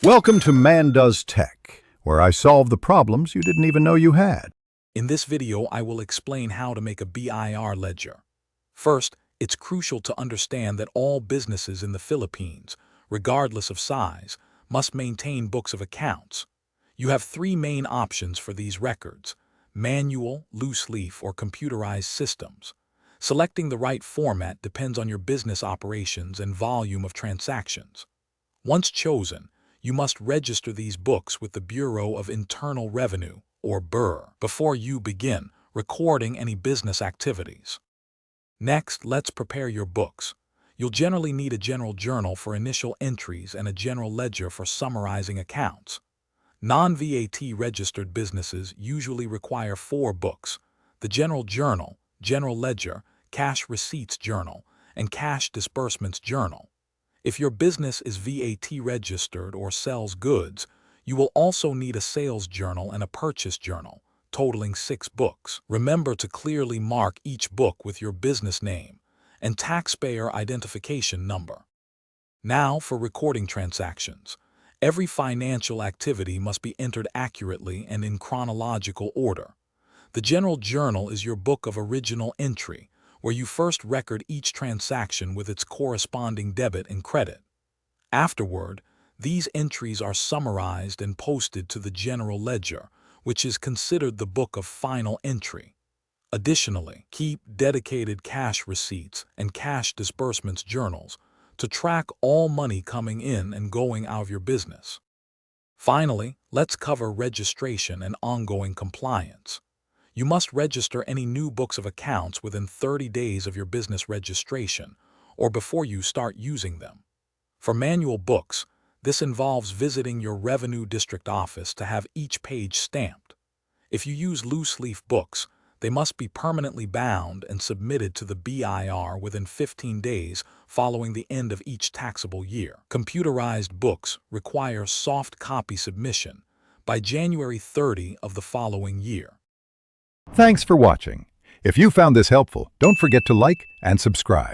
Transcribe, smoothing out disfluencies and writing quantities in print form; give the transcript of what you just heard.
Welcome to Man Does Tech, where I solve the problems you didn't even know you had. In this video, I will explain how to make a BIR ledger. First, it's crucial to understand that all businesses in the Philippines, regardless of size, must maintain books of accounts. You have three main options for these records: manual, loose leaf, or computerized systems. Selecting the right format depends on your business operations and volume of transactions. Once chosen, you must register these books with the Bureau of Internal Revenue, or BIR, before you begin recording any business activities. Next, let's prepare your books. You'll generally need a general journal for initial entries and a general ledger for summarizing accounts. Non-VAT registered businesses usually require 4 books: the general journal, general ledger, cash receipts journal, and cash disbursements journal. If your business is VAT registered or sells goods, you will also need a sales journal and a purchase journal, totaling 6 books. Remember to clearly mark each book with your business name and taxpayer identification number. Now for recording transactions. Every financial activity must be entered accurately and in chronological order. The general journal is your book of original entry, where you first record each transaction with its corresponding debit and credit. Afterward, these entries are summarized and posted to the general ledger, which is considered the book of final entry. Additionally, keep dedicated cash receipts and cash disbursements journals to track all money coming in and going out of your business. Finally, let's cover registration and ongoing compliance. You must register any new books of accounts within 30 days of your business registration or before you start using them. For manual books, this involves visiting your Revenue District office to have each page stamped. If you use loose leaf books, they must be permanently bound and submitted to the BIR within 15 days following the end of each taxable year. Computerized books require soft copy submission by January 30 of the following year. Thanks for watching. If you found this helpful, don't forget to like and subscribe.